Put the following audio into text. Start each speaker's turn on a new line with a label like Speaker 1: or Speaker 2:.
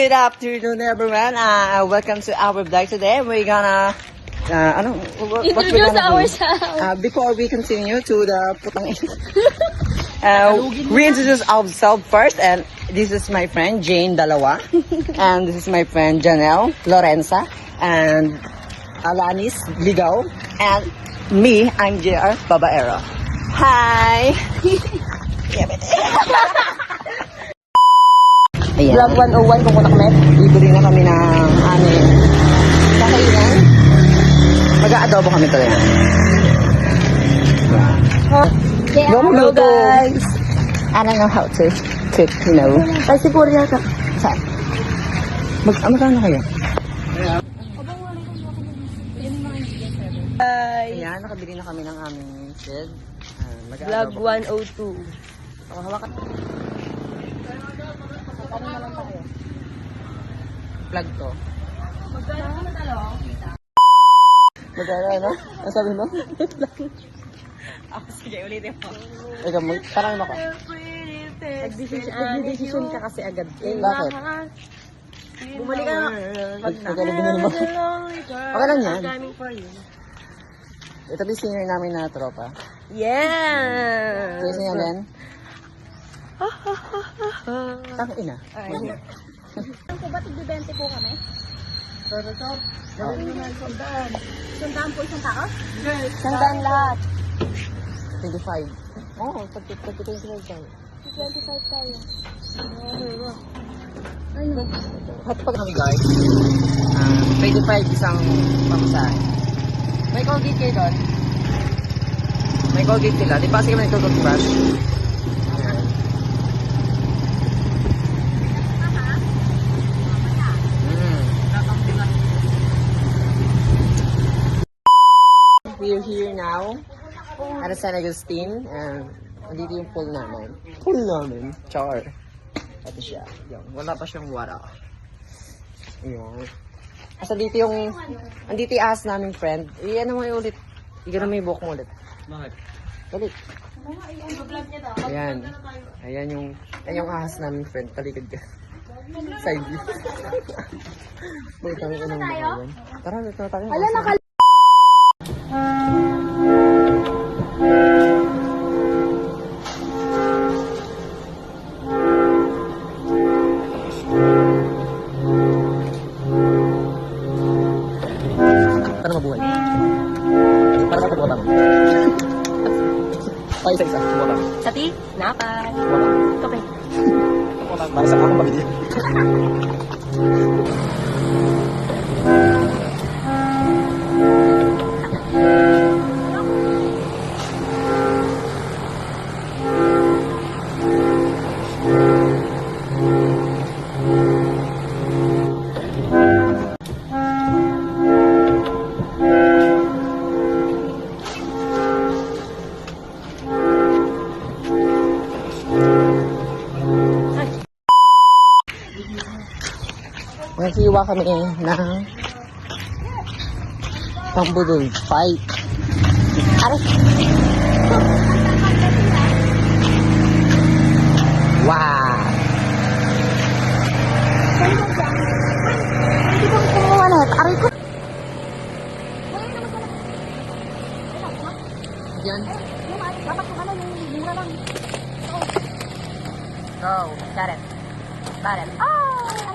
Speaker 1: Good afternoon, everyone. Welcome to our vlog today. We're gonna what we're
Speaker 2: Introduce
Speaker 1: gonna do.
Speaker 2: ourselves.
Speaker 1: Before we continue to the putang we introduce ourselves first, and this is my friend Jane Dalawa, and this is my friend Janelle Lorenza, and Alanis Ligaw, and me, I'm JR Babaero. Hi! Ayan. Vlog 101 kung kunakmet. Bibili na kami ng aming kakainan. Mag-aadobo kami talaga. Go guys! I don't know how to cook, you know. Ay, siguro yata. Saan? Magkano kayo? Ayan, nakabili na kami ng aming shed.
Speaker 2: Vlog 102.
Speaker 1: Hawakan. Ano na lang tayo? Vlog to. Magkano ano? Ano sabi mo?
Speaker 2: Sige, ulitin mo.
Speaker 1: Ikaw, parang ako.
Speaker 2: Nag-decision ka kasi agad.
Speaker 1: Bakit?
Speaker 2: Bumalik ka na. Pag na.
Speaker 1: Okay lang yan. Ito yung senior namin na tropa.
Speaker 2: Yeah!
Speaker 1: Kasi nga din. Tang ina.
Speaker 2: Ang po ba tig-20 po kami? Sundaan po isang tao? Sundaan lahat.
Speaker 1: 25. Oo, pag 25 tayo.
Speaker 2: 25 tayo.
Speaker 1: Hot pag kami guys. 25 isang pamasahe. May Colgate kayo doon? May Colgate sila. Di ba kasi kami nagtututbrush? We're here now at San Agustin, and andito yung pool namin. Pool namin? Char. Ito siya. Yan. Wala pa siyang wara. Ayan. Asa dito yung, andito yung ahas naming friend. Ano mo yung ulit? Igano mo yung buhok mo ulit. Bakit? Balik. Ayan. Ayan yung ahas naming friend. Talikod ka. Side view. Wait, ang inang mukha yan. Tara, ito na tayo.
Speaker 2: Hala, nakal...
Speaker 1: Para mabuhay. Para sa pagbuwatan. Pa isa-isa. Buwatan.
Speaker 2: Sati? Napay.
Speaker 1: Buwatan.
Speaker 2: Kape.
Speaker 1: Buwatan. Para sa akong pamilya. Naghiwa kami ng pambudol fight. Aray! Wow!
Speaker 2: Hindi ko kumuha na. Aray ko.
Speaker 1: Diyan.
Speaker 2: Dapat kung ano, yung mura lang.
Speaker 1: Go!
Speaker 2: Got it. Got it. Oh!